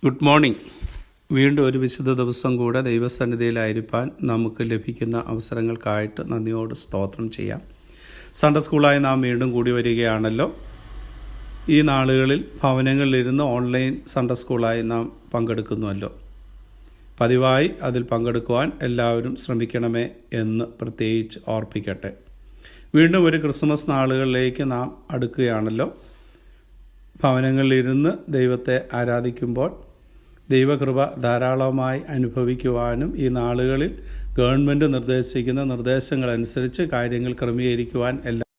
Good morning. വീണ്ടും ഒരു വിശുദ്ധ ദിവസം കൂടെ ദൈവസന്നിധിയിലായിരിക്കാൻ നമുക്ക് ലഭിക്കുന്ന അവസരങ്ങൾക്കായിട്ട് നന്ദിയോട് സ്തോത്രം ചെയ്യാം. സൺഡേ സ്കൂളായി നാം വീണ്ടും കൂടി വരികയാണല്ലോ. ഈ നാളുകളിൽ ഭവനങ്ങളിലിരുന്ന് ഓൺലൈൻ സൺഡേ സ്കൂളായി നാം പങ്കെടുക്കുന്നുവല്ലോ. പതിവായി അതിൽ പങ്കെടുക്കുവാൻ എല്ലാവരും ശ്രമിക്കണമേ എന്ന് പ്രത്യേകിച്ച് ഓർപ്പിക്കട്ടെ. വീണ്ടും ഒരു ക്രിസ്മസ് നാളുകളിലേക്ക് നാം അടുക്കുകയാണല്ലോ. ഭവനങ്ങളിലിരുന്ന് ദൈവത്തെ ആരാധിക്കുമ്പോൾ ദൈവകൃപ ധാരാളമായി അനുഭവിക്കുവാനും ഈ നാളുകളിൽ ഗവൺമെൻറ് നിർദ്ദേശിക്കുന്ന നിർദ്ദേശങ്ങളനുസരിച്ച് കാര്യങ്ങൾ ക്രമീകരിക്കുവാൻ എല്ലാം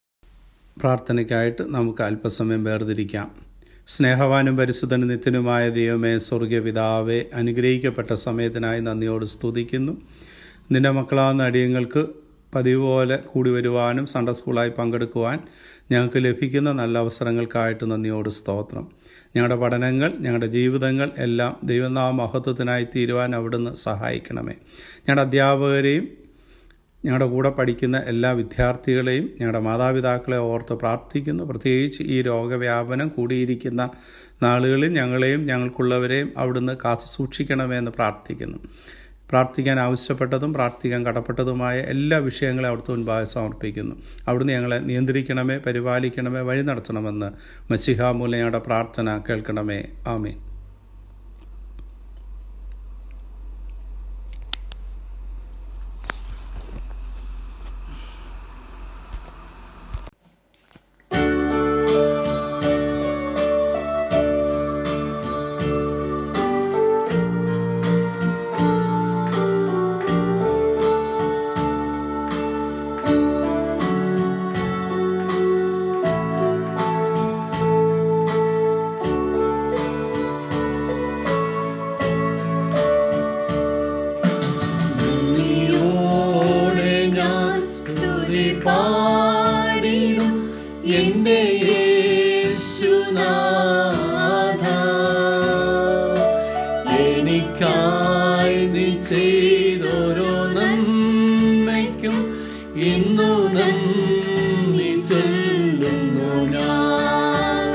പ്രാർത്ഥനയ്ക്കായിട്ട് നമുക്ക് അല്പസമയം വേർതിരിക്കാം. സ്നേഹവാനും പരിശുദ്ധനും നിത്യനുമായ ദൈവമേ, സ്വർഗീയ പിതാവേ, അനുഗ്രഹിക്കപ്പെട്ട സമയത്തിനായി നന്ദിയോട് സ്തുതിക്കുന്നു. നിന്റെ മക്കളാകുന്ന അടിയങ്ങൾക്ക് പതിവ് പോലെ കൂടി വരുവാനും സൺഡേ സ്കൂളായി പങ്കെടുക്കുവാൻ ഞങ്ങൾക്ക് ലഭിക്കുന്ന നല്ല അവസരങ്ങൾക്കായിട്ട് നന്ദിയോട് സ്തോത്രം. ഞങ്ങളുടെ പഠനങ്ങൾ, ഞങ്ങളുടെ ജീവിതങ്ങൾ എല്ലാം ദൈവനാമ മഹത്വത്തിനായി തീരുവാൻ അവിടുന്ന് സഹായിക്കണമേ. ഞങ്ങളുടെ അധ്യാപകരെയും ഞങ്ങളുടെ കൂടെ പഠിക്കുന്ന എല്ലാ വിദ്യാർത്ഥികളെയും ഞങ്ങളുടെ മാതാപിതാക്കളെ ഓർത്ത് പ്രാർത്ഥിക്കുന്നു. പ്രത്യേകിച്ച് ഈ രോഗവ്യാപനം കൂടിയിരിക്കുന്ന നാളുകളിൽ ഞങ്ങളെയും ഞങ്ങൾക്കുള്ളവരെയും അവിടുന്ന് കാത്തു സൂക്ഷിക്കണമെന്ന് പ്രാർത്ഥിക്കുന്നു. പ്രാർത്ഥിക്കാൻ ആവശ്യപ്പെട്ടതും പ്രാർത്ഥിക്കാൻ കടപ്പെട്ടതുമായ എല്ലാ വിഷയങ്ങളെ അവിടുത്തെ മുൻപാകെ സമർപ്പിക്കുന്നു. അവിടുന്ന് ഞങ്ങളെ നിയന്ത്രിക്കണമേ, പരിപാലിക്കണമേ, വഴി നടത്തണമെന്ന് മശിഹാ മൂലം ഞങ്ങളുടെ പ്രാർത്ഥന കേൾക്കണമേ. ആമേൻ. എന്റെ യേശുനാഥ, എനിക്കായി നീ ചെയ്തോരോ നന്മയ്ക്കും ഇന്നു നന്ദി ചൊല്ലുന്നു ഞാൻ.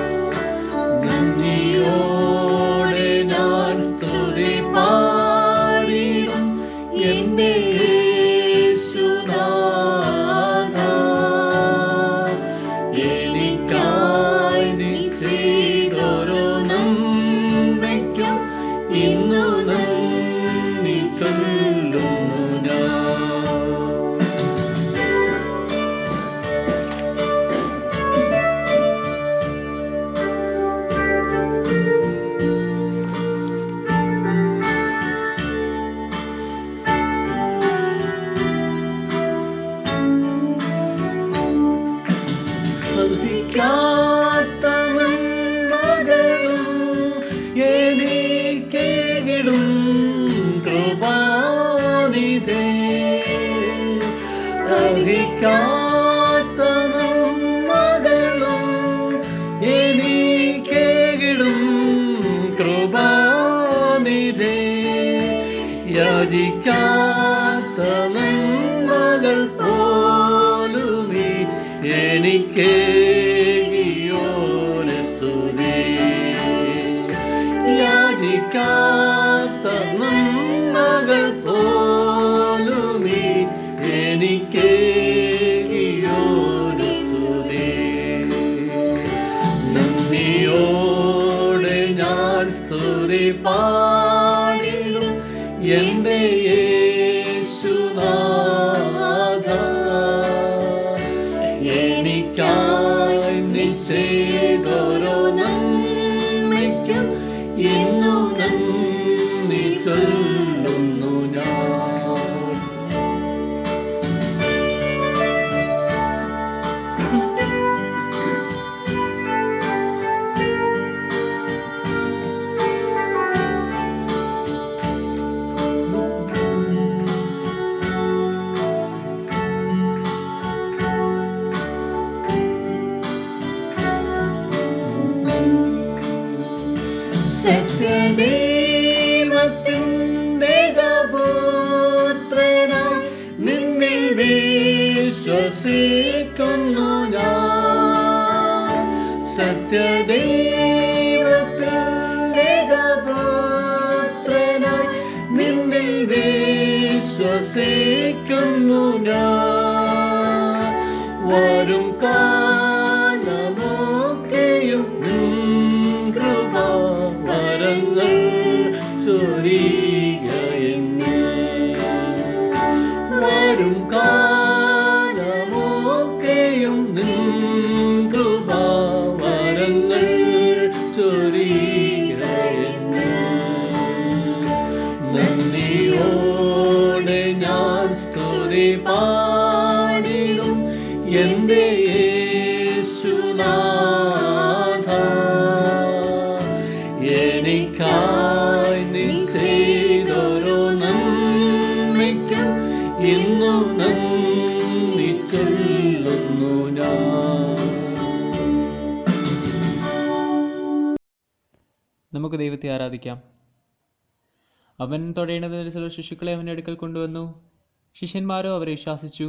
നന്ദിയോടെ ഞാൻ സ്തുതി പാടിടും എന്റെ ഇന്നു നന്ദി ചൊല്ലുന്നു ഞാൻ. കൃപാനിധേ, അർഹിക്കാത്ത നന്മകളും എനിക്കേകിടും കൃപാനിധേ, യാചിക്കാത്ത നന്മകൾ പോലുമീ എനിക്കേകിയോന് സ്തുതി. യാചിക്കാത്ത നന്മകൾ പോലുമീ എനിക്കേകിയോന് സ്തുതി. നന്ദിയോടെ ഞാൻ സ്തുതി പാടിടും എന്റെ യേശുനാഥ, എനിക്കായി നീ ചെയ്തോരോ നന്മയ്ക്കും ഇന്നു നന്ദി ചൊല്ലുന്നു ഞാൻ. സത്യദൈവത്തിൻ്റെ പുത്രനായി നിന്നിൽ വിശ്വസിക്കുന്നു ഞാൻ. സത്യദൈവത്തിൻ്റെ വസിക്കുന്നു ഞാൻ. വരും കാലമൊക്കെയും നിൻ കൃപാവരങ്ങൾ ചൊരിയുക എന്നിൽ. വരും കാലമൊക്കെയും നിൻ കൃപാവരങ്ങൾ ചൊരിയുക എന്നിൽ. നന്ദിയോടെ ഞാൻ സ്തുതി പാടിടും എൻ്റെ യേശുനാഥ. എനിക്കായി നീ ചെയ്തൊരു നന്മയ്ക്കും ഇന്നു നന്ദി ചൊല്ലുന്നു ഞാൻ. നമുക്ക് ദൈവത്തെ ആരാധിക്കാം. അവൻ തൊടേണ്ടതിന് ചില ശിശുക്കളെ അവൻ്റെ അടുക്കൽ കൊണ്ടുവന്നു. ശിഷ്യന്മാരോ അവരെ ശാസിച്ചു.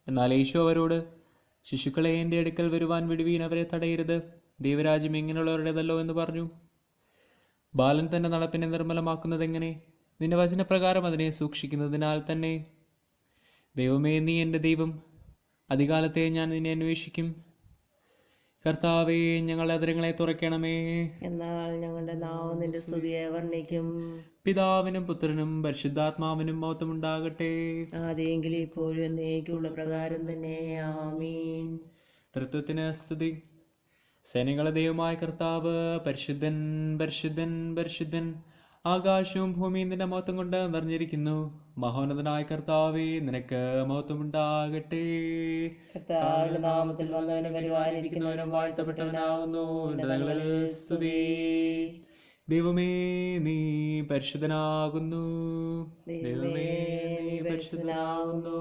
എന്നാൽ യേശു അവരോട്, ശിശുക്കളെ എൻ്റെ അടുക്കൽ വരുവാൻ വിടുവീൻ, അവരെ തടയരുത്. ദൈവരാജ്യം ഇങ്ങനെയുള്ളവരുടേതല്ലോ എന്ന് പറഞ്ഞു. ബാലൻ തൻ്റെ നടപ്പിനെ നിർമ്മലമാക്കുന്നതെങ്ങനെ? നിന്റെ വചനപ്രകാരം അതിനെ സൂക്ഷിക്കുന്നതിനാൽ തന്നെ. ദൈവമേ, നീ എൻ്റെ ദൈവം, അധികാലത്തെ ഞാൻ നിന്നെ അന്വേഷിക്കും. കർത്താവേ, ഞങ്ങളുടെ അതിരങ്ങളെ തുറക്കണമേ. എന്നാൽ ഞങ്ങളുടെ നാവ് നിന്റെ സ്തുതിയെ വർണ്ണിക്കും. പിതാവിനും പുത്രനും പരിശുദ്ധാത്മാവിനും മഹത്വമുണ്ടാകട്ടെ. ആദ്യെങ്കിലും ഇപ്പോഴും എന്നേക്കുള്ള പ്രകാരം തന്നെ. ആമീൻ. തൃത്വത്തിന് സ്തുതി. സേനകളുടെ ദൈവമായ കർത്താവ് പരിശുദ്ധൻ, പരിശുദ്ധൻ, പരിശുദ്ധൻ. ആകാശവും ഭൂമിയും നിന്റെ മഹത്വം കൊണ്ട് നിറഞ്ഞിരിക്കുന്നു. മഹോന്നതനായ കർത്താവേ, നിനക്ക് മഹത്വമുണ്ടാകട്ടെ. കർത്താവിന്റെ നാമത്തിൽ വന്നവനും വരുവാനിരിക്കുന്നവനും വാഴ്ത്തപ്പെട്ടവനാകുന്നു. ഉന്നതങ്ങളിൽ സ്തുതി. ദൈവമേ, നീ പരിശുദ്ധനാകുന്നു. ദൈവമേ, നീ പരിശുദ്ധനാകുന്നു.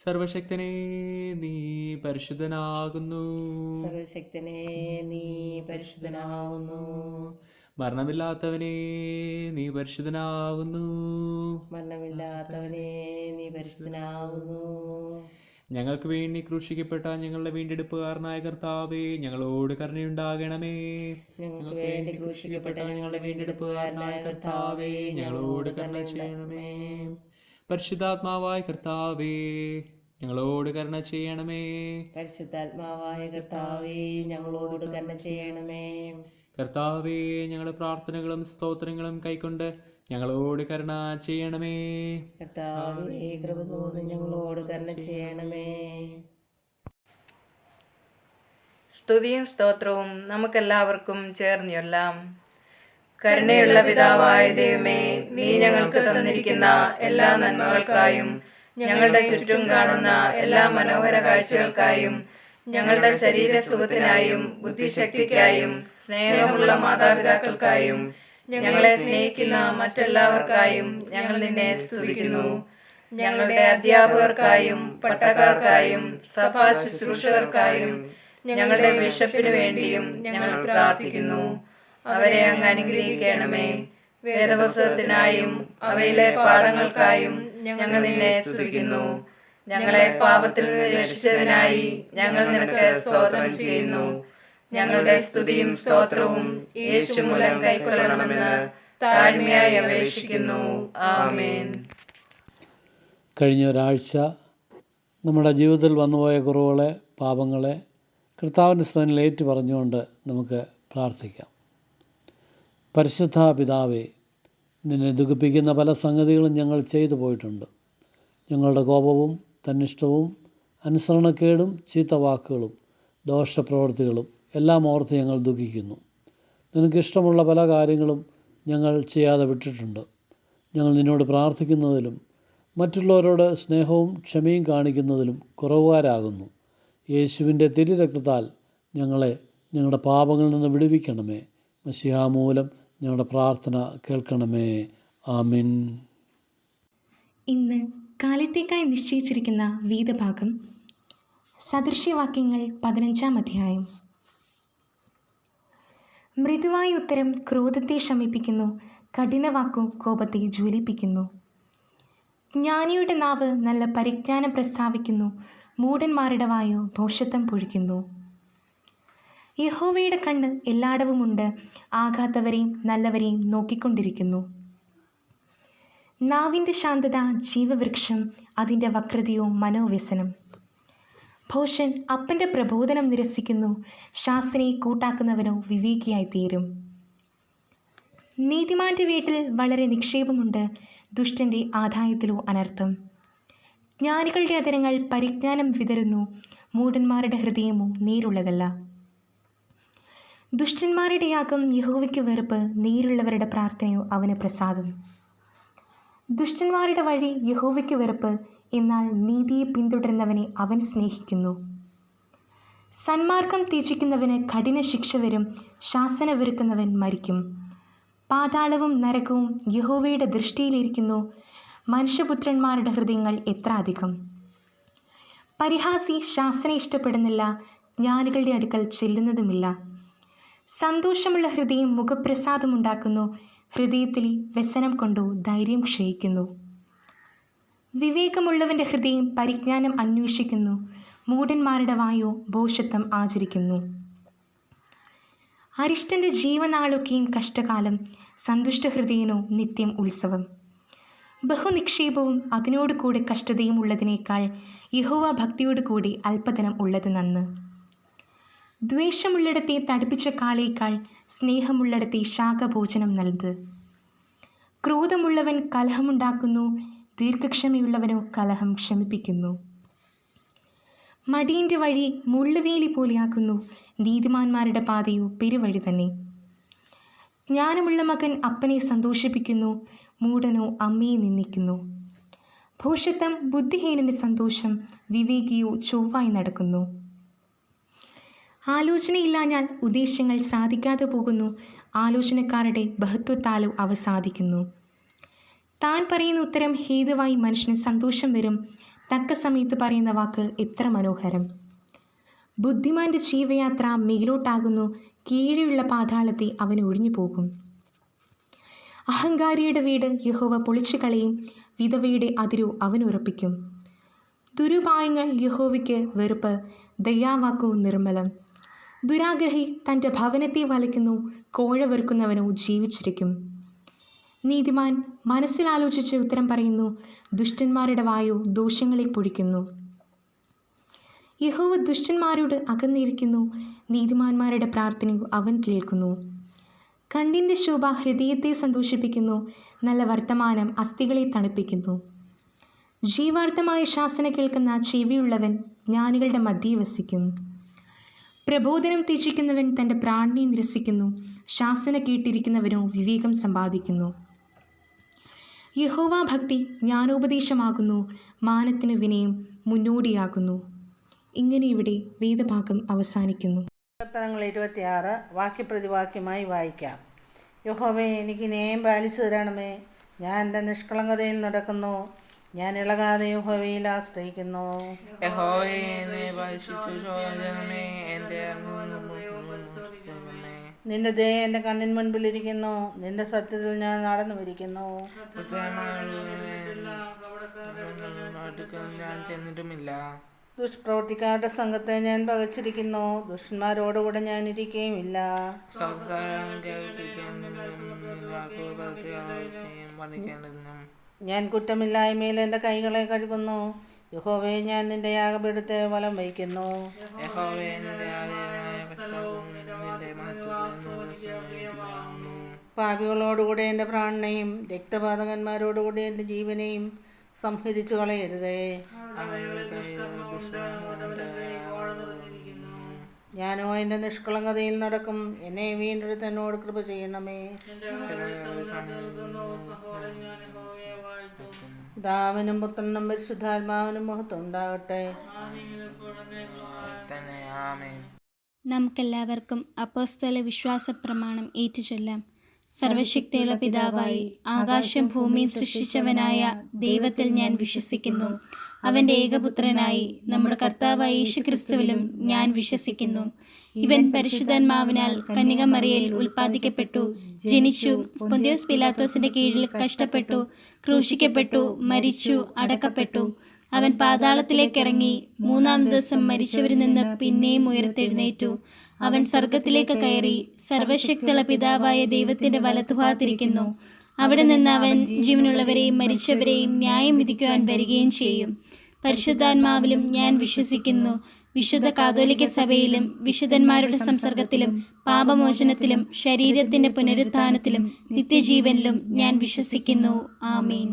സർവശക്തനെ, നീ പരിശുദ്ധനാകുന്നു. സർവശക്തനെ, നീ പരിശുദ്ധനാകുന്നു. മരണമില്ലാത്തവനെ, നീ പരിശുദ്ധനാകുന്നു. മരണമില്ലാത്തവനെ, നീ പരിശുദ്ധനാകുന്നു. ഞങ്ങൾക്ക് വേണ്ടി ക്രൂശിക്കപ്പെട്ട ഞങ്ങളുടെ വീണ്ടെടുപ്പുകാരനായ കർത്താവേ, ഞങ്ങളോട് കരുണയുണ്ടാകണമേ. ഞങ്ങൾക്ക് വേണ്ടി ക്രൂശിക്കപ്പെട്ട ഞങ്ങളുടെ വീണ്ടെടുപ്പുകാരനായ കർത്താവേ, ഞങ്ങളോട് കരുണ ചെയ്യണമേ. പരിശുദ്ധാത്മാവായ കർത്താവേ, ഞങ്ങളോട് കരുണ ചെയ്യണമേ. പരിശുദ്ധാത്മാവായ കർത്താവേ, ഞങ്ങളോട് കരുണ ചെയ്യണമേ. കർത്താവേ, ഞങ്ങളുടെ പ്രാർത്ഥനകളും സ്തോത്രങ്ങളും കൈക്കൊണ്ട് ഞങ്ങളോട് കരുണ ചെയ്യണമേ. കർത്താവേ, കൃപ തോന്നി ഞങ്ങളോട് കരുണ ചെയ്യണമേ. സ്തുതിയും സ്തോത്രവും നമുക്കെല്ലാവർക്കും ചേർന്ന് ചൊല്ലാം. കരുണയുള്ള പിതാവായ ദൈവമേ, നീ ഞങ്ങൾക്ക് തന്നിരിക്കുന്ന എല്ലാ നന്മകൾക്കായും ഞങ്ങളുടെ ചുറ്റും കാണുന്ന എല്ലാ മനോഹര കാഴ്ചകൾക്കായും ഞങ്ങളുടെ ശരീരസുഖത്തിനായും ബുദ്ധിശക്തിക്കായും സ്നേഹമുള്ള മാതാപിതാക്കൾക്കായും ഞങ്ങളെ സ്നേഹിക്കുന്ന മറ്റെല്ലാവർക്കായും ഞങ്ങൾ നിന്നെ സ്തുതിക്കുന്നു. ഞങ്ങളുടെ അധ്യാപകർക്കായും പട്ടക്കാർക്കായും സഭാ ശുശ്രൂഷകർക്കായും ഞങ്ങളുടെ ബിഷപ്പിന് വേണ്ടിയും ഞങ്ങൾ പ്രാർത്ഥിക്കുന്നു. അവരെ അങ്ങ് അനുഗ്രഹിക്കണമേ. വേദപുസ്തകത്തിനായും അവയിലെ പാഠങ്ങൾക്കായും ഞങ്ങൾ നിന്നെ സ്തുതിക്കുന്നു. ഞങ്ങളെ പാപത്തിൽ നിന്ന് രക്ഷിച്ചതിനായി ഞങ്ങൾ നിനക്ക് സ്തോത്രം ചെയ്യുന്നു. ഞങ്ങളുടെ സ്തുതിയും സ്തോത്രവും യേശു മൂലം കൈക്കൊള്ളണമെന്ന് താഴ്മയായി അപേക്ഷിക്കുന്നു. ആമേൻ. കഴിഞ്ഞ ഒരാഴ്ച നമ്മുടെ ജീവിതത്തിൽ വന്നുപോയ കുറവുകളെ, പാപങ്ങളെ കർത്താവിൻ്റെ സ്ഥാനത്തിൽ ഏറ്റു പറഞ്ഞുകൊണ്ട് നമുക്ക് പ്രാർത്ഥിക്കാം. പരിശുദ്ധ പിതാവേ, നിന്നെ ദുഃഖിപ്പിക്കുന്ന പല സംഗതികളും ഞങ്ങൾ ചെയ്തു പോയിട്ടുണ്ട്. ഞങ്ങളുടെ കോപവും തന്നിഷ്ടവും അനുസരണക്കേടും ചീത്തവാക്കുകളും ദോഷപ്രവൃത്തികളും എല്ലാം ഓർത്ത് ഞങ്ങൾ ദുഃഖിക്കുന്നു. നിനക്കിഷ്ടമുള്ള പല കാര്യങ്ങളും ഞങ്ങൾ ചെയ്യാതെ വിട്ടിട്ടുണ്ട്. ഞങ്ങൾ നിന്നോട് പ്രാർത്ഥിക്കുന്നതിലും മറ്റുള്ളവരോട് സ്നേഹവും ക്ഷമയും കാണിക്കുന്നതിലും കുറവുകാരാകുന്നു. യേശുവിൻ്റെ തിരുരക്തത്താൽ ഞങ്ങളെ ഞങ്ങളുടെ പാപങ്ങളിൽ നിന്ന് വിടുവിക്കണമേ. മശിഹാ മൂലം ഞങ്ങളുടെ പ്രാർത്ഥന കേൾക്കണമേ. ആമീൻ. ഇന്ന് കാലത്തേക്കായി നിശ്ചയിച്ചിരിക്കുന്ന വേദഭാഗം സദൃശ്യവാക്യങ്ങൾ 15-ാം അധ്യായം. മൃദുവായ ഉത്തരം ക്രോധത്തെ ശമിപ്പിക്കുന്നു, കഠിനവാക്കു കോപത്തെ ജ്വലിപ്പിക്കുന്നു. ജ്ഞാനിയുടെ നാവ് നല്ല പരിജ്ഞാനം പ്രസ്താവിക്കുന്നു, മൂഢന്മാരുടെ വായു ഭോഷത്വം പൊഴിക്കുന്നു. യഹോവയുടെ കണ്ണ് എല്ലായിടവുമുണ്ട്, ആകാത്തവരെയും നല്ലവരെയും നോക്കിക്കൊണ്ടിരിക്കുന്നു. നാവിൻ്റെ ശാന്തത ജീവവൃക്ഷം, അതിൻ്റെ വക്രതയോ മനോവ്യസനം. ഭോഷൻ അപ്പൻ്റെ പ്രബോധനം നിരസിക്കുന്നു, ശാസനയെ കൂട്ടാക്കുന്നവനോ വിവേകിയായി തീരും. നീതിമാൻ്റെ വീട്ടിൽ വളരെ നിക്ഷേപമുണ്ട്, ദുഷ്ടൻ്റെ ആദായത്തിലോ അനർത്ഥം. ജ്ഞാനികളുടെ അധരങ്ങൾ പരിജ്ഞാനം വിതറുന്നു, മൂഢന്മാരുടെ ഹൃദയമോ നേരുള്ളതല്ല. ദുഷ്ടന്മാരുടെ യാഗം യഹോവയ്ക്ക് വെറുപ്പ്, നേരുള്ളവരുടെ പ്രാർത്ഥനയോ അവന് പ്രസാദം. ദുഷ്ടന്മാരുടെ വഴി യഹോവയ്ക്ക് വെറുപ്പ്, എന്നാൽ നീതിയെ പിന്തുടരുന്നവനെ അവൻ സ്നേഹിക്കുന്നു. സന്മാർഗം ത്യജിക്കുന്നവന് കഠിന ശിക്ഷ വരും, ശാസന വെറുക്കുന്നവൻ മരിക്കും. പാതാളവും നരകവും യഹോവയുടെ ദൃഷ്ടിയിലിരിക്കുന്നു, മനുഷ്യപുത്രന്മാരുടെ ഹൃദയങ്ങൾ എത്ര അധികം. പരിഹാസി ശാസന ഇഷ്ടപ്പെടുന്നില്ല, ജ്ഞാനികളുടെ അടുക്കൽ ചെല്ലുന്നതുമില്ല. സന്തോഷമുള്ള ഹൃദയം മുഖപ്രസാദമുണ്ടാക്കുന്നു, ഹൃദയത്തിൽ വ്യസനം കൊണ്ടു ധൈര്യം ക്ഷയിക്കുന്നു. വിവേകമുള്ളവൻ്റെ ഹൃദയം പരിജ്ഞാനം അന്വേഷിക്കുന്നു, മൂഢന്മാരുടെ വായോ ഭോഷത്വം ആചരിക്കുന്നു. അരിഷ്ടൻ്റെ ജീവനാളൊക്കെയും കഷ്ടകാലം, സന്തുഷ്ടഹൃദയനോ നിത്യം ഉത്സവം. ബഹുനിക്ഷേപവും അതിനോട് കൂടെ കഷ്ടതയും ഉള്ളതിനേക്കാൾ യഹോവ ഭക്തിയോടുകൂടി അല്പധനം ഉള്ളത് നന്ന്. ദ്വേഷമുള്ളിടത്തെ തടിപ്പിച്ച കാളയേക്കാൾ സ്നേഹമുള്ളിടത്തെ ശാഖഭോജനം നല്ലത്. ക്രോധമുള്ളവൻ കലഹമുണ്ടാക്കുന്നു, ദീർഘക്ഷമയുള്ളവനോ കലഹം ക്ഷമിപ്പിക്കുന്നു. മടിയൻ്റെ വഴി മുള്ളുവേലി പോലെയാക്കുന്നു, നീതിമാന്മാരുടെ പാതയോ പെരുവഴി തന്നെ. ജ്ഞാനമുള്ള മകൻ അപ്പനെ സന്തോഷിപ്പിക്കുന്നു, മൂഢനോ അമ്മയെ നിന്ദിക്കുന്നു. ഭോഷത്വം ബുദ്ധിഹീനന് സന്തോഷം, വിവേകിയോ ചൊവ്വായി നടക്കുന്നു. ആലോചനയില്ലാഞ്ഞാൽ ഉദ്ദേശ്യങ്ങൾ സാധിക്കാതെ പോകുന്നു, ആലോചനക്കാരുടെ ബഹുത്വത്താലോ അവ സാധിക്കുന്നു. താൻ പറയുന്ന ഉത്തരം ഹേതുവായി മനുഷ്യന് സന്തോഷം വരും, തക്ക സമയത്ത് പറയുന്ന വാക്ക് എത്ര മനോഹരം. ബുദ്ധിമാൻ്റെ ജീവയാത്ര മേലോട്ടാകുന്നു, കീഴെയുള്ള പാതാളത്തെ അവൻ ഒഴിഞ്ഞു പോകും. അഹങ്കാരിയുടെ വീട് യഹോവ പൊളിച്ചു കളയും, വിധവയുടെ അതിരു അവൻ ഉറപ്പിക്കും. ദുരുപായങ്ങൾ യഹോവയ്ക്ക് വെറുപ്പ്, ദയാവാക്കു നിർമ്മലം. ദുരാഗ്രഹി തൻ്റെ ഭവനത്തെ വലയ്ക്കുന്നു, കോഴ വെറുക്കുന്നവനോ ജീവിച്ചിരിക്കും. നീതിമാൻ മനസ്സിലാലോചിച്ച് ഉത്തരം പറയുന്നു, ദുഷ്ടന്മാരുടെ വായോ ദോഷങ്ങളെ പൊഴിക്കുന്നു. യഹോവ ദുഷ്ടന്മാരോട് അകന്നിരിക്കുന്നു, നീതിമാന്മാരുടെ പ്രാർത്ഥനയോ അവൻ കേൾക്കുന്നു. കണ്ണിൻ്റെ ശോഭ ഹൃദയത്തെ സന്തോഷിപ്പിക്കുന്നു, നല്ല വർത്തമാനം അസ്ഥികളെ തണുപ്പിക്കുന്നു. ജീവാർത്ഥമായ ശാസന കേൾക്കുന്ന ചെവിയുള്ളവൻ ജ്ഞാനികളുടെ മധ്യേ വസിക്കും. പ്രബോധനം ത്യജിക്കുന്നവൻ തൻ്റെ പ്രാണനെ നിരസിക്കുന്നു, ശാസന കേട്ടിരിക്കുന്നവനോ വിവേകം സമ്പാദിക്കുന്നു. യഹോവ ഭക്തി ജ്ഞാനോപദേശമാകുന്നു, മാനത്തിന് വിനയം മുന്നോടിയാകുന്നു. ഇങ്ങനെ ഇവിടെ വേദഭാഗം അവസാനിക്കുന്നു. സങ്കീർത്തനങ്ങൾ 26 വാക്യപ്രതിവാക്യമായി വായിക്കാം. യഹോവേ, എനിക്ക് ന്യായം പാലിച്ചു തരണമേ. ഞാൻ എൻ്റെ നിഷ്കളങ്കതയിൽ നടക്കുന്നു, ഞാൻ ഇളകാതെ യഹോവയിൽ ആശ്രയിക്കുന്നു. യഹോവേ, എന്നെ പരിശുദ്ധ ശോധനമേ, എൻ്റെ നിന്റെ ദയ എൻ്റെ കണ്ണിൻ മുൻപിലിരിക്കുന്നു, നിന്റെ സത്യത്തിൽ ഞാൻ നടന്നു വരിക്കുന്നു. ഞാൻ ചെന്നിട്ടുമില്ല. ദുഷ്പ്രവർത്തിക്കാരുടെ സംഘത്തെ ഞാൻ പകച്ചിരിക്കുന്നു, ദുഷ്ടന്മാരോടുകൂടെ ഞാൻ ഇരിക്കുകയുമില്ല. ഞാൻ കുറ്റമില്ലായ്മയിൽ എൻ്റെ കൈകളെ കഴുകുന്നു. യഹോവേ, ഞാൻ നിന്റെ യാഗപീഠത്തെ വലം വയ്ക്കുന്നു. പാപികളോടുകൂടെ എൻ്റെ പ്രാണനെയും രക്തപാതകന്മാരോടുകൂടെ എൻ്റെ ജീവനെയും സംഹരിച്ചു കളയരുതേ. ഞാനോ എൻ്റെ നിഷ്കളങ്കതയിൽ നടക്കും, എന്നെ വീണ്ടെടുത്ത് എന്നോട് കൃപ ചെയ്യണമേ. പിതാവിനും പുത്രനും പരിശുദ്ധാത്മാവിനും മഹത്വം ഉണ്ടാകട്ടെ. നമുക്കെല്ലാവർക്കും അപ്പോസ്തല വിശ്വാസ പ്രമാണം ഏറ്റുചൊല്ലാം. സർവശക്തിയുള്ള പിതാവായി ആകാശം ഭൂമിയും സൃഷ്ടിച്ചവനായ ദൈവത്തിൽ ഞാൻ വിശ്വസിക്കുന്നു. അവൻ്റെ ഏകപുത്രനായി നമ്മുടെ കർത്താവായ യേശുക്രിസ്തുവിലും ഞാൻ വിശ്വസിക്കുന്നു. ഇവൻ പരിശുദ്ധാത്മാവിനാൽ കന്യകമറിയയിൽ ഉൽപ്പാദിക്കപ്പെട്ടു, ജനിച്ചു, പൊന്തിയോസ് പിലാത്തോസിന്റെ കീഴിൽ കഷ്ടപ്പെട്ടു, ക്രൂശിക്കപ്പെട്ടു, മരിച്ചു, അടക്കപ്പെട്ടു. അവൻ പാതാളത്തിലേക്കിറങ്ങി, മൂന്നാം ദിവസം മരിച്ചവരിൽ നിന്ന് പിന്നെയും ഉയർത്തെഴുന്നേറ്റു. അവൻ സ്വർഗത്തിലേക്ക് കയറി, സർവശക്തിയുള്ള പിതാവായ ദൈവത്തിന്റെ വലത്തുഭാഗത്തിരിക്കുന്നു. അവിടെ നിന്ന് അവൻ ജീവനുള്ളവരെയും മരിച്ചവരെയും ന്യായം വിധിക്കുവാൻ വരികയും ചെയ്യും. പരിശുദ്ധാത്മാവിലും ഞാൻ വിശ്വസിക്കുന്നു. വിശുദ്ധ കാതോലിക്ക സഭയിലും വിശുദ്ധന്മാരുടെ സംസർഗത്തിലും പാപമോചനത്തിലും ശരീരത്തിന്റെ പുനരുത്ഥാനത്തിലും നിത്യജീവനിലും ഞാൻ വിശ്വസിക്കുന്നു. ആമേൻ.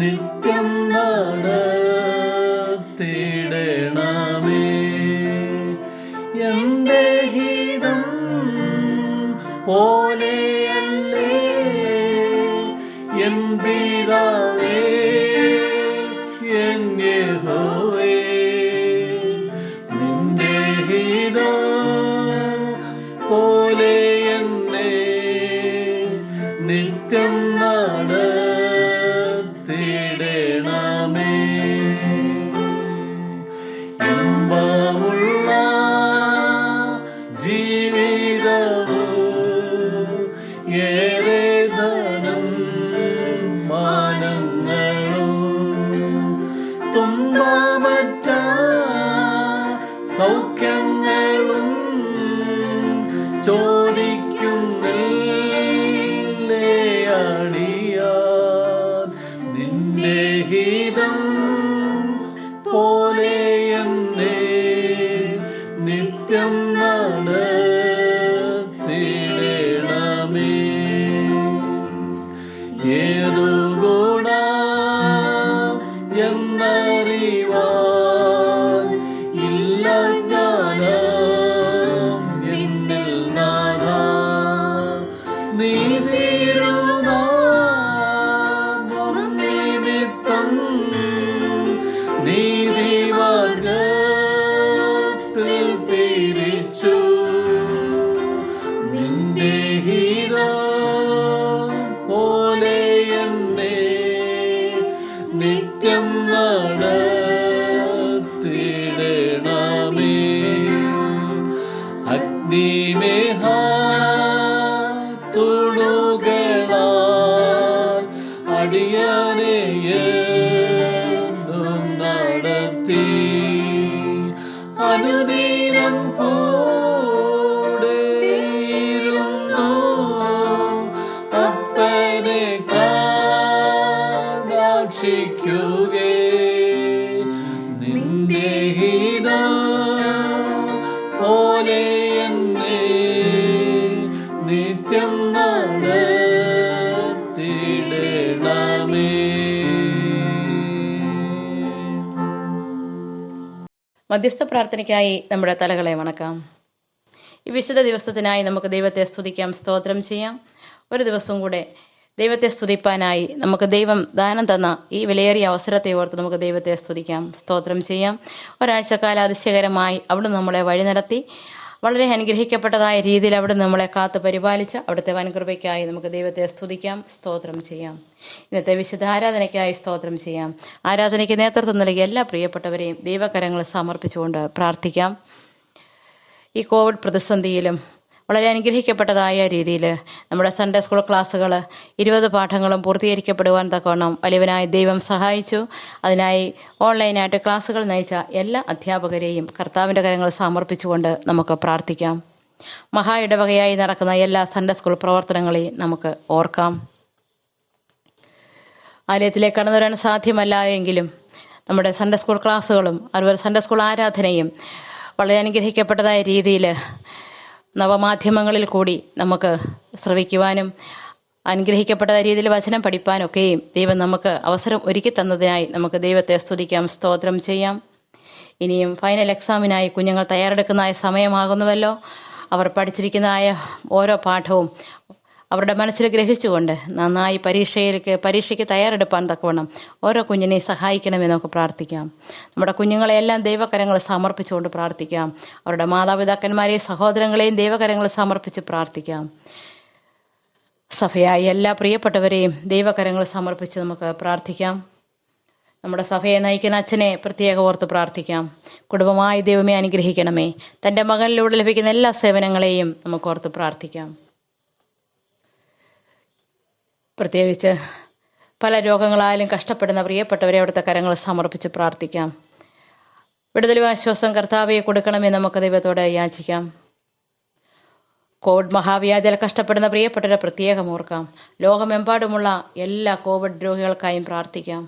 നിത്യം നടത്തിടണമേ എൻ്റെ ഹിതം പോലെയല്ലേ എൻ പിതാവേ എൻ യഹോവേ നിന്റെ ഹിതം പോലെ എന്നെ നിത്യം നടത്തിടണമേ. ഇമ്പമുള്ള ജീവിതവും ഏറെ ധനം മാനങ്ങളും തുമ്പമറ്റ സൗഖ്യങ്ങളും ചോദിക്കുന്നില്ലേ അടിയാൻ നിന്റെ ഹിതം പോലെ എന്നെ നിത്യം നടത്തിടണമേ. ഏതു ഗുണം എന്നറിവാൻ ഇല്ല ജ്ഞാനം എന്നിൽ നാഥ. നീ തിരുനാമം നിമിത്തം നീതിമാർഗ്ഗത്തിൽ തിരിച്ചു നിന്റെ ഹിതം പോലെ എന്നെ നിത്യം നടത്തിടണമേ. അഗ്നിമേഹ തുണുകളാൽ അടിയനെയും നടത്തി അനുദിനം കൂടെയിരുന്നു അപ്പനെ കാക്ഷിക്കുകേ നിന്റെ ഹിതം പോലെ എന്നെ നിത്യം നടത്തിടണമേ. മധ്യസ്ഥ പ്രാർത്ഥനയ്ക്കായി നമ്മുടെ തലകളെ വണക്കാം. ഈ വിശുദ്ധ ദിവസത്തിനായി നമുക്ക് ദൈവത്തെ സ്തുതിക്കാം, സ്തോത്രം ചെയ്യാം. ഒരു ദിവസം കൂടെ ദൈവത്തെ സ്തുതിപ്പാനായി നമുക്ക് ദൈവം ദാനം തന്ന ഈ വിലയേറിയ അവസരത്തെ ഓർത്ത് നമുക്ക് ദൈവത്തെ സ്തുതിക്കാം, സ്തോത്രം ചെയ്യാം. ഒരാഴ്ചക്കാലം അതിശയകരമായി അവിടുന്ന് നമ്മളെ വഴി നടത്തി വളരെ അനുഗ്രഹിക്കപ്പെട്ടതായ രീതിയിൽ അവിടെ നമ്മളെ കാത്ത് പരിപാലിച്ച അവിടുത്തെ വൻകൃപയ്ക്കായി നമുക്ക് ദൈവത്തെ സ്തുതിക്കാം, സ്തോത്രം ചെയ്യാം. ഇന്നത്തെ വിശുദ്ധ ആരാധനയ്ക്കായി സ്തോത്രം ചെയ്യാം. ആരാധനയ്ക്ക് നേതൃത്വം നൽകിയ എല്ലാ പ്രിയപ്പെട്ടവരെയും ദൈവകരങ്ങൾ സമർപ്പിച്ചുകൊണ്ട് പ്രാർത്ഥിക്കാം. ഈ കോവിഡ് പ്രതിസന്ധിയിലും വളരെ അനുഗ്രഹിക്കപ്പെട്ടതായ രീതിയിൽ നമ്മുടെ സൺഡേ സ്കൂൾ ക്ലാസ്സുകൾ 20 പാഠങ്ങളും പൂർത്തീകരിക്കപ്പെടുവാൻ തക്കവണ്ണം വലിയവനായ ദൈവം സഹായിച്ചു. അതിനായി ഓൺലൈനായിട്ട് ക്ലാസ്സുകൾ നയിച്ച എല്ലാ അധ്യാപകരെയും കർത്താവിൻ്റെ കരങ്ങൾ സമർപ്പിച്ചുകൊണ്ട് നമുക്ക് പ്രാർത്ഥിക്കാം. മഹാ ഇടവകയായി നടക്കുന്ന എല്ലാ സൺഡേ സ്കൂൾ പ്രവർത്തനങ്ങളെയും നമുക്ക് ഓർക്കാം. ആലയത്തിലേക്ക് കടന്നു വരാൻ സാധ്യമല്ല എങ്കിലും നമ്മുടെ സൺഡേ സ്കൂൾ ക്ലാസ്സുകളും അതുപോലെ സൺഡേ സ്കൂൾ ആരാധനയും വളരെ അനുഗ്രഹിക്കപ്പെട്ടതായ രീതിയിൽ നവമാധ്യമങ്ങളിൽ കൂടി നമുക്ക് ശ്രവിക്കുവാനും അനുഗ്രഹിക്കപ്പെട്ട രീതിയിൽ വചനം പഠിപ്പാനൊക്കെയും ദൈവം നമുക്ക് അവസരം ഒരുക്കി തന്നതിനായി നമുക്ക് ദൈവത്തെ സ്തുതിക്കാം, സ്തോത്രം ചെയ്യാം. ഇനിയും ഫൈനൽ എക്സാമിനായി കുഞ്ഞുങ്ങൾ തയ്യാറെടുക്കുന്നതായ സമയമാകുന്നുവല്ലോ. അവർ പഠിച്ചിരിക്കുന്നതായ ഓരോ പാഠവും അവരുടെ മനസ്സിൽ ഗ്രഹിച്ചുകൊണ്ട് നന്നായി പരീക്ഷയ്ക്ക് തയ്യാറെടുപ്പാൻ തക്കവണ്ണം ഓരോ കുഞ്ഞിനെയും സഹായിക്കണമെന്ന് നമുക്ക് പ്രാർത്ഥിക്കാം. നമ്മുടെ കുഞ്ഞുങ്ങളെയെല്ലാം ദൈവകരങ്ങൾ സമർപ്പിച്ചുകൊണ്ട് പ്രാർത്ഥിക്കാം. അവരുടെ മാതാപിതാക്കന്മാരെയും സഹോദരങ്ങളെയും ദൈവകരങ്ങൾ സമർപ്പിച്ച് പ്രാർത്ഥിക്കാം. സഭയായി എല്ലാ പ്രിയപ്പെട്ടവരെയും ദൈവകരങ്ങൾ സമർപ്പിച്ച് നമുക്ക് പ്രാർത്ഥിക്കാം. നമ്മുടെ സഭയെ നയിക്കുന്ന അച്ഛനെ പ്രത്യേകം ഓർത്ത് പ്രാർത്ഥിക്കാം. കുടുംബമായി ദൈവമേ അനുഗ്രഹിക്കണമേ. തൻ്റെ മകനിലൂടെ ലഭിക്കുന്ന എല്ലാ സേവനങ്ങളെയും നമുക്ക് ഓർത്ത് പ്രാർത്ഥിക്കാം. പ്രത്യേകിച്ച് പല രോഗങ്ങളാലും കഷ്ടപ്പെടുന്ന പ്രിയപ്പെട്ടവരെ അവിടുത്തെ കരങ്ങൾ സമർപ്പിച്ച് പ്രാർത്ഥിക്കാം. വിടുതലും ആശ്വാസം കർത്താവെ കൊടുക്കണമെന്ന് നമുക്ക് ദൈവത്തോട് യാചിക്കാം. കോവിഡ് മഹാവ്യാധിയിൽ കഷ്ടപ്പെടുന്ന പ്രിയപ്പെട്ടവരെ പ്രത്യേകം ഓർക്കാം. ലോകമെമ്പാടുമുള്ള എല്ലാ കോവിഡ് രോഗികൾക്കായും പ്രാർത്ഥിക്കാം.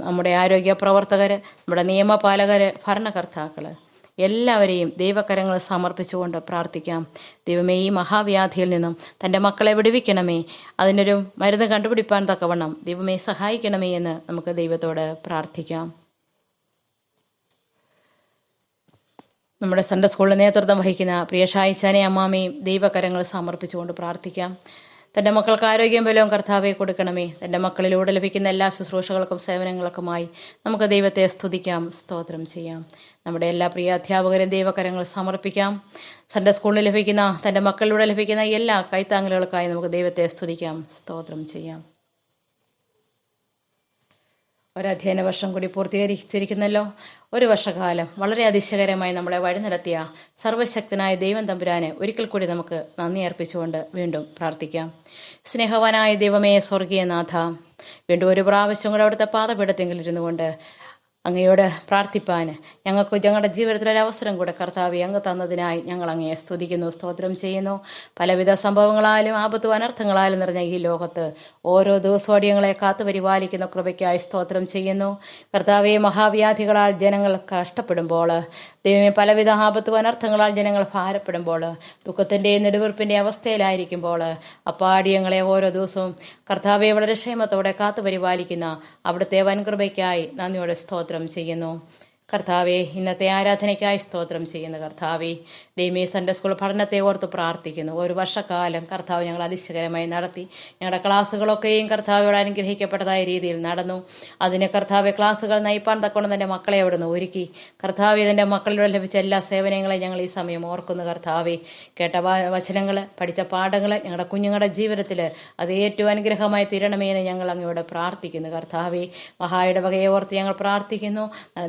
നമ്മുടെ ആരോഗ്യ പ്രവർത്തകർ, നമ്മുടെ നിയമപാലകർ, ഭരണകർത്താക്കൾ എല്ലാവരെയും ദൈവകരങ്ങൾ സമർപ്പിച്ചുകൊണ്ട് പ്രാർത്ഥിക്കാം. ദൈവമേ, ഈ മഹാവ്യാധിയിൽ നിന്നും തൻ്റെ മക്കളെ വിടുവിക്കണമേ. അതിനൊരു മരുന്ന് കണ്ടുപിടിപ്പാൻ തക്കവണ്ണം ദൈവമേ സഹായിക്കണമേ എന്ന് നമുക്ക് ദൈവത്തോട് പ്രാർത്ഥിക്കാം. നമ്മുടെ സൺഡേ സ്കൂളിൽ നേതൃത്വം വഹിക്കുന്ന പ്രിയ ഷായിച്ചാനെ അമ്മാമയും ദൈവകരങ്ങൾ സമർപ്പിച്ചുകൊണ്ട് പ്രാർത്ഥിക്കാം. തൻ്റെ മക്കൾക്ക് ആരോഗ്യം ബലവും കർത്താവെ കൊടുക്കണമേ. തൻ്റെ മക്കളിലൂടെ ലഭിക്കുന്ന എല്ലാ ശുശ്രൂഷകൾക്കും സേവനങ്ങൾക്കുമായി നമുക്ക് ദൈവത്തെ സ്തുതിക്കാം, സ്തോത്രം ചെയ്യാം. നമ്മുടെ എല്ലാ പ്രിയ അധ്യാപകരും ദൈവകരങ്ങൾ സമർപ്പിക്കാം. സൺഡേ സ്കൂളിൽ ലഭിക്കുന്ന തൻ്റെ മക്കളിലൂടെ ലഭിക്കുന്ന എല്ലാ കൈത്താങ്ങലുകൾക്കായി നമുക്ക് ദൈവത്തെ സ്തുതിക്കാം, സ്തോത്രം ചെയ്യാം. ഒരധ്യയന വർഷം കൂടി പൂർത്തീകരിച്ചിരിക്കുന്നല്ലോ. ഒരു വർഷകാലം വളരെ അതിശയകരമായി നമ്മളെ വഴി നടത്തിയ സർവശക്തനായ ദൈവം തമ്പുരാനെ ഒരിക്കൽ കൂടി നമുക്ക് നന്ദി അർപ്പിച്ചുകൊണ്ട് വീണ്ടും പ്രാർത്ഥിക്കാം. സ്നേഹവാനായ ദൈവമേ, സ്വർഗീയനാഥ, വീണ്ടും ഒരു പ്രാവശ്യം കൂടെ അവിടുത്തെ പാദപീഠത്തെങ്കിലിരുന്നു കൊണ്ട് അങ്ങയോട് പ്രാർത്ഥിപ്പാൻ ഞങ്ങൾക്ക് ഞങ്ങളുടെ ജീവിതത്തിലൊരവസരം കൂടെ കർത്താവെ അങ്ങ് തന്നതിനായി ഞങ്ങൾ അങ്ങയെ സ്തുതിക്കുന്നു, സ്തോത്രം ചെയ്യുന്നു. പലവിധ സംഭവങ്ങളാലും ആപത്തും അനർത്ഥങ്ങളാലും നിറഞ്ഞ ഈ ലോകത്ത് ഓരോ ദിവസവും അടിയങ്ങളെ കാത്തു പരിപാലിക്കുന്ന കൃപയ്ക്കായി സ്തോത്രം ചെയ്യുന്നു. കർത്താവെ, മഹാവ്യാധികളാൽ ജനങ്ങൾ കഷ്ടപ്പെടുമ്പോൾ, ദൈവമേ, പലവിധ ആപത്തും അനർത്ഥങ്ങളാൽ ജനങ്ങൾ ഭാരപ്പെടുമ്പോൾ, ദുഃഖത്തിൻ്റെയും നെടുവീർപ്പിൻ്റെ അവസ്ഥയിലായിരിക്കുമ്പോൾ അപ്പാടിയങ്ങളെ ഓരോ ദിവസവും കർത്താവെ വളരെ ക്ഷേമത്തോടെ കാത്തു പരിപാലിക്കുന്ന അവിടുത്തെ വൻകൃപയ്ക്കായി നന്ദിയോടെ സ്തോത്രം ചെയ്യുന്നു. കർത്താവെ, ഇന്നത്തെ ആരാധനയ്ക്കായി സ്തോത്രം ചെയ്യുന്നു. കർത്താവെ, ദൈവമേ, സൺഡേ സ്കൂൾ പഠനത്തെ ഓർത്ത് പ്രാർത്ഥിക്കുന്നു. ഒരു വർഷക്കാലം കർത്താവ് ഞങ്ങൾ അതിശയകരമായി നടത്തി. ഞങ്ങളുടെ ക്ലാസ്സുകളൊക്കെയും കർത്താവോട് അനുഗ്രഹിക്കപ്പെട്ടതായ രീതിയിൽ നടന്നു. അതിന് കർത്താവെ ക്ലാസ്സുകൾ നയിപ്പാൻ തക്കോണം തൻ്റെ മക്കളെ അവിടുന്ന് ഒരുക്കി. കർത്താവെ, തൻ്റെ മക്കളിലൂടെ ലഭിച്ച എല്ലാ സേവനങ്ങളെയും ഞങ്ങൾ ഈ സമയം ഓർക്കുന്നു. കർത്താവെ, കേട്ട വചനങ്ങൾ, പഠിച്ച പാഠങ്ങൾ ഞങ്ങളുടെ കുഞ്ഞുങ്ങളുടെ ജീവിതത്തിൽ അത് ഏറ്റവും അനുഗ്രഹമായി തീരണമേ എന്ന് ഞങ്ങൾ അങ്ങയോട് പ്രാർത്ഥിക്കുന്നു. കർത്താവെ, മഹായുടെ വകയെ ഓർത്ത് ഞങ്ങൾ പ്രാർത്ഥിക്കുന്നു.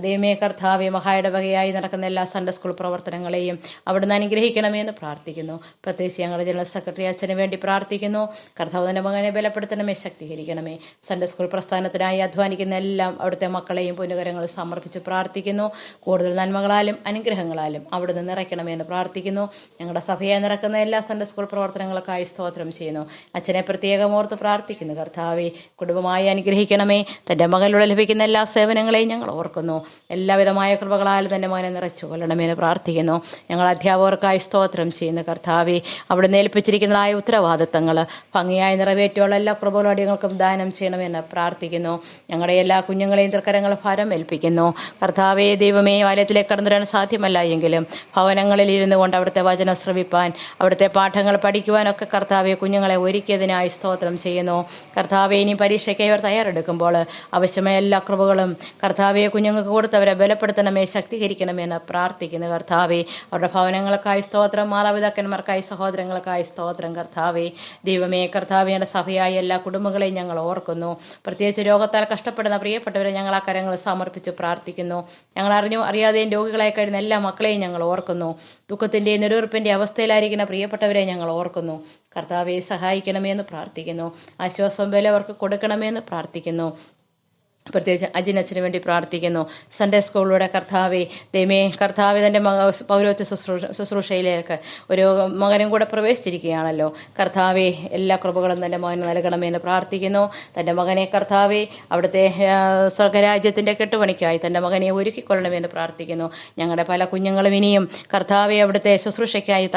ദൈവമേ, കർത്താവെ, മഹായുടെ വകയായി നടക്കുന്ന എല്ലാ സൺഡേ സ്കൂൾ പ്രവർത്തനങ്ങളെയും അവിടുന്ന് അനുഗ്രഹിക്കണമേ എന്ന് പ്രാർത്ഥിക്കുന്നു. പ്രത്യേകിച്ച് ഞങ്ങളുടെ ജനറൽ സെക്രട്ടറി അച്ഛന് വേണ്ടി പ്രാർത്ഥിക്കുന്നു. കർത്താവ് തൻ്റെ മകനെ ബലപ്പെടുത്തണമേ, ശക്തീകരിക്കണമേ. സൺഡേ സ്കൂൾ പ്രസ്ഥാനത്തിനായി അധ്വാനിക്കുന്ന എല്ലാം അവിടുത്തെ മക്കളെയും പൊന്നുകരങ്ങൾ സമർപ്പിച്ച് പ്രാർത്ഥിക്കുന്നു. കൂടുതൽ നന്മകളാലും അനുഗ്രഹങ്ങളാലും അവിടുന്ന് നിറയ്ക്കണമേ എന്ന് പ്രാർത്ഥിക്കുന്നു. ഞങ്ങളുടെ സഭയെ നിറക്കുന്ന എല്ലാ സൺഡേ സ്കൂൾ പ്രവർത്തനങ്ങൾക്കായി സ്തോത്രം ചെയ്യുന്നു. അച്ഛനെ പ്രത്യേകം ഓർത്ത് പ്രാർത്ഥിക്കുന്നു. കർത്താവെ, കുടുംബമായി അനുഗ്രഹിക്കണമേ. തൻ്റെ മകളിലൂടെ ലഭിക്കുന്ന എല്ലാ സേവനങ്ങളെയും ഞങ്ങൾ ഓർക്കുന്നു. എല്ലാവിധമായ കൃപകളാൽ തൻ്റെ മകനെ നിറച്ചു കൊല്ലണമെന്ന് പ്രാർത്ഥിക്കുന്നു. ഞങ്ങൾ അധ്യാപകർക്കായി സ്തോത്രം ചെയ്യുന്നു. കർത്താവെ, അവിടുന്ന് ഏൽപ്പിച്ചിരിക്കുന്നതായ ഉത്തരവാദിത്തങ്ങൾ ഭംഗിയായി നിറവേറ്റിയുള്ള എല്ലാ കൃപകളും അടിയങ്ങൾക്കും ദാനം ചെയ്യണമെന്ന് പ്രാർത്ഥിക്കുന്നു. ഞങ്ങളുടെ എല്ലാ കുഞ്ഞുങ്ങളെയും തൃക്കരങ്ങൾ ഭാരം ഏൽപ്പിക്കുന്നു. കർത്താവെ, ദൈവമേ, ആലയത്തിലേക്ക് കടന്നു വരാൻ സാധ്യമല്ല എങ്കിലും ഭവനങ്ങളിൽ ഇരുന്നു കൊണ്ട് അവിടുത്തെ വചനം ശ്രവിപ്പാൻ, അവിടുത്തെ പാഠങ്ങൾ പഠിക്കുവാനൊക്കെ കർത്താവെ കുഞ്ഞുങ്ങളെ ഒരുക്കിയതിനായി സ്തോത്രം ചെയ്യുന്നു. കർത്താവെ, ഇനി പരീക്ഷയ്ക്ക് അവർ തയ്യാറെടുക്കുമ്പോൾ ആവശ്യമായ എല്ലാ കൃപകളും കർത്താവെ കുഞ്ഞുങ്ങൾക്ക് കൊടുത്തവരെ ബലപ്പെടുത്തണമേ, ശക്തീകരിക്കണമെന്ന് പ്രാർത്ഥിക്കുന്നു. കർത്താവെ, അവരുടെ ഭവനങ്ങൾക്കായി സ്തോത്രം, മാതാപിതാക്കന്മാർക്കായി, സഹോദരങ്ങൾക്കായി സ്തോത്രം. കർത്താവെ, ദൈവമേ, കർത്താവിയുടെ സഭയായ എല്ലാ കുടുംബങ്ങളെയും ഞങ്ങൾ ഓർക്കുന്നു. പ്രത്യേകിച്ച് രോഗത്താൽ കഷ്ടപ്പെടുന്ന പ്രിയപ്പെട്ടവരെ ഞങ്ങൾ ആ കരങ്ങൾ സമർപ്പിച്ച് പ്രാർത്ഥിക്കുന്നു. ഞങ്ങൾ അറിയാതെയും രോഗികളായി കഴിയുന്ന എല്ലാ മക്കളെയും ഞങ്ങൾ ഓർക്കുന്നു. ദുഃഖത്തിൻ്റെയും നെടുവീർപ്പിൻ്റെ അവസ്ഥയിലായിരിക്കുന്ന പ്രിയപ്പെട്ടവരെ ഞങ്ങൾ ഓർക്കുന്നു. കർത്താവെ, സഹായിക്കണമേ എന്ന് പ്രാർത്ഥിക്കുന്നു. ആശ്വാസം ബലം അവർക്ക് കൊടുക്കണമേ എന്ന് പ്രാർത്ഥിക്കുന്നു. പ്രത്യേകിച്ച് അജിനച്ഛന് വേണ്ടി പ്രാർത്ഥിക്കുന്നു. സൺഡേ സ്കൂളിലൂടെ കർത്താവെ, ദൈവമേ, കർത്താവെ, തൻ്റെ പൗരോഹിത്യ ശുശ്രൂഷയിലേക്ക് ഒരു മകനും കൂടെ പ്രവേശിച്ചിരിക്കുകയാണല്ലോ. കർത്താവെ, എല്ലാ കൃപകളും തൻ്റെ മകന് നൽകണമെന്ന് പ്രാർത്ഥിക്കുന്നു. തൻ്റെ മകനെ കർത്താവെ അവിടുത്തെ സ്വർഗരാജ്യത്തിൻ്റെ കെട്ടുപണിക്കായി തൻ്റെ മകനെ ഒരുക്കിക്കൊള്ളണമെന്ന് പ്രാർത്ഥിക്കുന്നു. ഞങ്ങളുടെ പല കുഞ്ഞുങ്ങളും ഇനിയും കർത്താവെ അവിടുത്തെ ശുശ്രൂഷയ്ക്കായി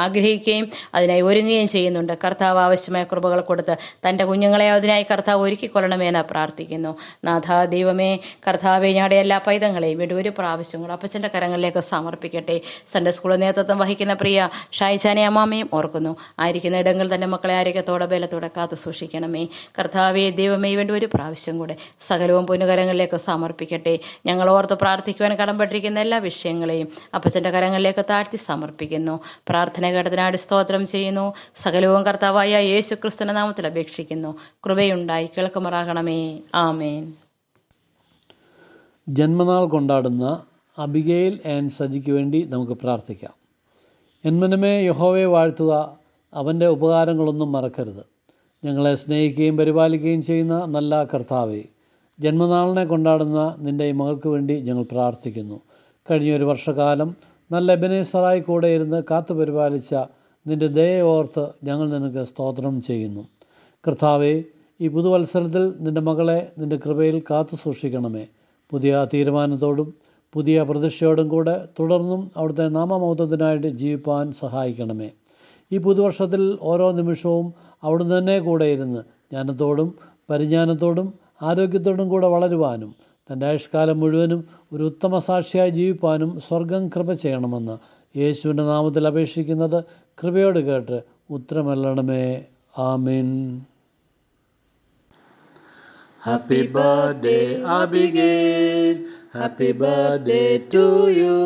ആഗ്രഹിക്കുകയും അതിനായി ഒരുങ്ങുകയും ചെയ്യുന്നുണ്ട്. കർത്താവ് ആവശ്യമായ കൃപകൾ കൊടുത്ത് തൻ്റെ കുഞ്ഞുങ്ങളെ അതിനായി കർത്താവ് ഒരുക്കിക്കൊള്ളണമെന്ന് പ്രാർത്ഥിക്കുന്നു. നാഥ, ദൈവമേ, കർത്താവെ, ഞങ്ങളുടെ എല്ലാ പൈതങ്ങളെയും വീണ്ടും ഒരു പ്രാവശ്യം കൂടെ അപ്പച്ചൻ്റെ കരങ്ങളിലേക്ക് സമർപ്പിക്കട്ടെ. സൺഡേ സ്കൂളിൽ നേതൃത്വം വഹിക്കുന്ന പ്രിയ ഷായിച്ചാനെ അമ്മാമയും ഓർക്കുന്നു. ആയിരിക്കുന്ന ഇടങ്ങളിൽ തൻ്റെ മക്കളെ ആരോഗ്യത്തോടെ ബലത്തോടെ കാത്തു സൂക്ഷിക്കണമേ. കർത്താവെ, ദൈവമേ, വീണ്ടും ഒരു പ്രാവശ്യം കൂടെ സകലവും പൊന്നുകരങ്ങളിലേക്ക് സമർപ്പിക്കട്ടെ. ഞങ്ങൾ ഓർത്ത് പ്രാർത്ഥിക്കുവാൻ കടംപെട്ടിരിക്കുന്ന എല്ലാ വിഷയങ്ങളെയും അപ്പച്ചൻ്റെ കരങ്ങളിലേക്ക് താഴ്ത്തി സമർപ്പിക്കുന്നു. പ്രാർത്ഥന കേട്ടതിനാട് സ്തോത്രം ചെയ്യുന്നു. സകലവും കർത്താവായ യേശു ക്രിസ്തുവിന്റെ നാമത്തിൽ അപേക്ഷിക്കുന്നു. കൃപയുണ്ടായി കേൾക്കുമാറാകണമേ. ആമേൻ. ജന്മനാൾ കൊണ്ടാടുന്ന അബിഗെയിൽ ആൻഡ് സജിക്ക് വേണ്ടി നമുക്ക് പ്രാർത്ഥിക്കാം. എന്മനമേ യഹോവയെ വാഴ്ത്തുക, അവൻ്റെ ഉപകാരങ്ങളൊന്നും മറക്കരുത്. ഞങ്ങളെ സ്നേഹിക്കുകയും പരിപാലിക്കുകയും ചെയ്യുന്ന നല്ല കർത്താവേ, ജന്മനാളിനെ കൊണ്ടാടുന്ന നിൻ്റെ ഈ മകൾക്ക് വേണ്ടി ഞങ്ങൾ പ്രാർത്ഥിക്കുന്നു. കഴിഞ്ഞൊരു വർഷക്കാലം നല്ല എബനേസറായി കൂടെ ഇരുന്ന് കാത്തു പരിപാലിച്ച നിൻ്റെ ദയ ഓർത്ത് ഞങ്ങൾ നിനക്ക് സ്തോത്രം ചെയ്യുന്നു. കർത്താവേ, ഈ പുതുവത്സരത്തിൽ നിൻ്റെ മകളെ നിൻ്റെ കൃപയിൽ കാത്തു സൂക്ഷിക്കണമേ. പുതിയ തീരുമാനത്തോടും പുതിയ പ്രതീക്ഷയോടും കൂടെ തുടർന്നും അവിടുത്തെ നാമമഹത്വത്തിനായിട്ട് ജീവിപ്പാൻ സഹായിക്കണമേ. ഈ പുതുവർഷത്തിൽ ഓരോ നിമിഷവും അവിടുന്ന് തന്നെ കൂടെ ഇരുന്ന് ജ്ഞാനത്തോടും പരിജ്ഞാനത്തോടും ആരോഗ്യത്തോടും കൂടെ വളരുവാനും തൻ്റെ ആയുഷ്കാലം മുഴുവനും ഒരു ഉത്തമ സാക്ഷിയായി ജീവിപ്പാനും സ്വർഗം കൃപ ചെയ്യണമെന്ന് യേശുവിൻ്റെ നാമത്തിൽ അപേക്ഷിക്കുന്നത് കൃപയോട് കേട്ട് ഉത്തരമല്ലണമേ. ആമേൻ. Happy birthday, Abigail. Happy birthday to you.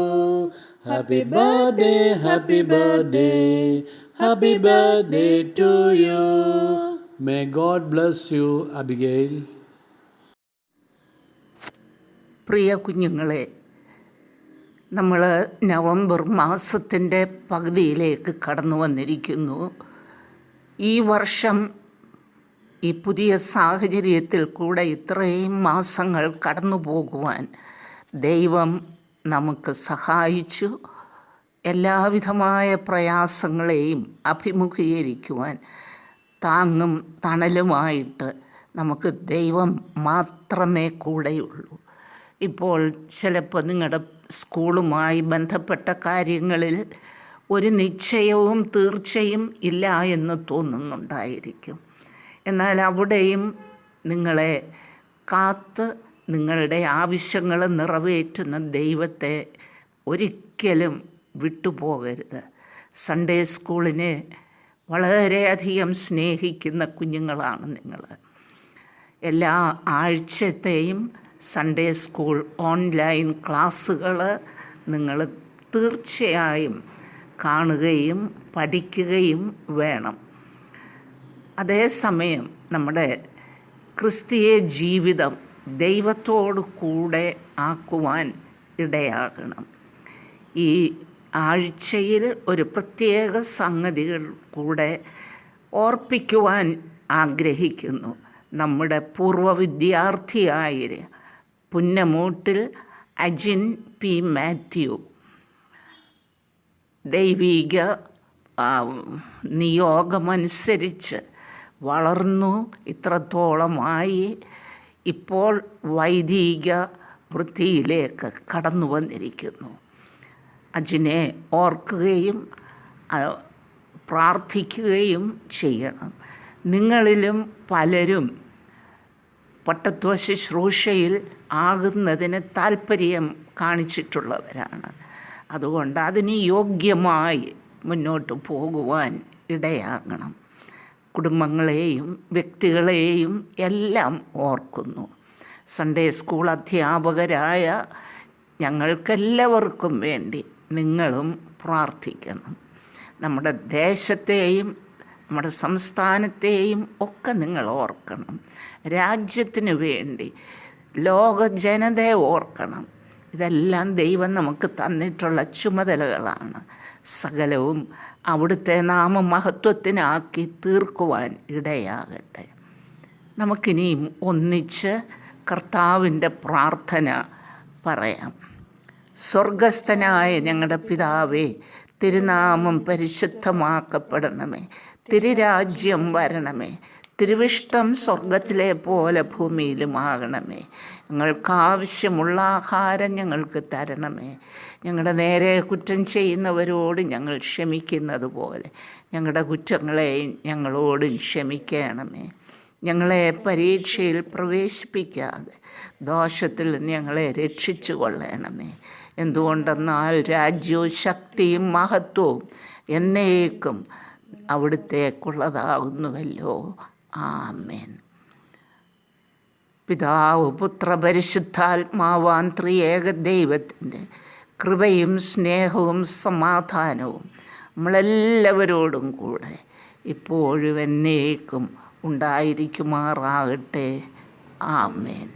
Happy birthday, happy birthday. Happy birthday to you. May God bless you, Abigail. പ്രിയ കുഞ്ഞുങ്ങളെ, നമ്മൾ നവംബർ മാസത്തിൻ്റെ പകുതിയിലേക്ക് കടന്നു വന്നിരിക്കുന്നു. ഈ വർഷം ഈ പുതിയ സാഹചര്യത്തിൽ കൂടെ ഇത്രയും മാസങ്ങൾ കടന്നു പോകുവാൻ ദൈവം നമുക്ക് സഹായിച്ചു. എല്ലാവിധമായ പ്രയാസങ്ങളെയും അഭിമുഖീകരിക്കുവാൻ താങ്ങും തണലുമായിട്ട് നമുക്ക് ദൈവം മാത്രമേ കൂടെയുള്ളൂ. ഇപ്പോൾ ചിലപ്പോൾ നിങ്ങളുടെ സ്കൂളുമായി ബന്ധപ്പെട്ട കാര്യങ്ങളിൽ ഒരു നിശ്ചയവും തീർച്ചയും ഇല്ല എന്ന് തോന്നുന്നുണ്ടായിരിക്കും. എന്നാൽ അവിടെയും നിങ്ങളെ കാത്ത് നിങ്ങളുടെ ആവശ്യങ്ങൾ നിറവേറ്റുന്ന ദൈവത്തെ ഒരിക്കലും വിട്ടുപോകരുത്. സൺഡേ സ്കൂളിനെ വളരെയധികം സ്നേഹിക്കുന്ന കുഞ്ഞുങ്ങളാണ് നിങ്ങൾ. എല്ലാ ആഴ്ചത്തെയും സൺഡേ സ്കൂൾ ഓൺലൈൻ ക്ലാസ്സുകൾ നിങ്ങൾ തീർച്ചയായും കാണുകയും പഠിക്കുകയും വേണം. അതേസമയം നമ്മുടെ ക്രിസ്തീയ ജീവിതം ദൈവത്തോടു കൂടെ ആക്കുവാൻ ഇടയാകണം. ഈ ആഴ്ചയിൽ ഒരു പ്രത്യേക സംഗതികൾ കൂടെ ഓർപ്പിക്കുവാൻ ആഗ്രഹിക്കുന്നു. നമ്മുടെ പൂർവ്വ വിദ്യാർത്ഥിയായ പുന്നമൂട്ടിൽ അജിൻ പി മാത്യു ദൈവിക നിയോഗമനുസരിച്ച് വളർന്നു ഇത്രത്തോളമായി ഇപ്പോൾ വൈദിക വൃത്തിയിലേക്ക് കടന്നു വന്നിരിക്കുന്നു. അജിനെ ഓർക്കുകയും പ്രാർത്ഥിക്കുകയും ചെയ്യണം. നിങ്ങളിലും പലരും പട്ടത്വ ശുശ്രൂഷയിൽ ആകുന്നതിന് താല്പര്യം കാണിച്ചിട്ടുള്ളവരാണ്. അതുകൊണ്ട് അതിന് യോഗ്യമായി മുന്നോട്ട് പോകുവാൻ ഇടയാകണം. കുടുംബങ്ങളെയും വ്യക്തികളെയും എല്ലാം ഓർക്കുന്നു. സൺഡേ സ്കൂൾ അധ്യാപകരായ ഞങ്ങൾക്കെല്ലാവർക്കും വേണ്ടി നിങ്ങളും പ്രാർത്ഥിക്കണം. നമ്മുടെ ദേശത്തെയും നമ്മുടെ സംസ്ഥാനത്തെയും ഒക്കെ നിങ്ങൾ ഓർക്കണം. രാജ്യത്തിന് വേണ്ടി ലോക ജനതയെ ഓർക്കണം. ഇതെല്ലാം ദൈവം നമുക്ക് തന്നിട്ടുള്ള ചുമതലകളാണ്. സകലവും അവിടുത്തെ നാമമഹത്വത്തിനാക്കി തീർക്കുവാൻ ഇടയാകട്ടെ. നമുക്കിനിയും ഒന്നിച്ച് കർത്താവിൻ്റെ പ്രാർത്ഥന പറയാം. സ്വർഗസ്ഥനായ ഞങ്ങളുടെ പിതാവേ, തിരുനാമം പരിശുദ്ധമാക്കപ്പെടണമേ. തിരുരാജ്യം വരണമേ. തിരുവിഷ്ടം സ്വർഗത്തിലെ പോലെ ഭൂമിയിലുമാകണമേ. ഞങ്ങൾക്കാവശ്യമുള്ള ആഹാരം ഞങ്ങൾക്ക് തരണമേ. ഞങ്ങളുടെ നേരെ കുറ്റം ചെയ്യുന്നവരോട് ഞങ്ങൾ ക്ഷമിക്കുന്നത് പോലെ ഞങ്ങളുടെ കുറ്റങ്ങളെ ഞങ്ങളോടും ക്ഷമിക്കണമേ. ഞങ്ങളെ പരീക്ഷയിൽ പ്രവേശിപ്പിക്കാതെ ദോഷത്തിൽ ഞങ്ങളെ രക്ഷിച്ചു കൊള്ളണമേ. എന്തുകൊണ്ടെന്നാൽ രാജ്യവും ശക്തിയും മഹത്വവും എന്നേക്കും അവിടുത്തേക്കുള്ളതാകുന്നുവല്ലോ. ആമേൻ. പിതാവ് പുത്ര പരിശുദ്ധാത്മാവാൻ ത്രിയേക ദൈവത്തിൻ്റെ കൃപയും സ്നേഹവും സമാധാനവും നമ്മളെല്ലാവരോടും കൂടെ ഇപ്പോഴും എന്നേക്കും ഉണ്ടായിരിക്കുമാറാകട്ടെ. ആമേൻ.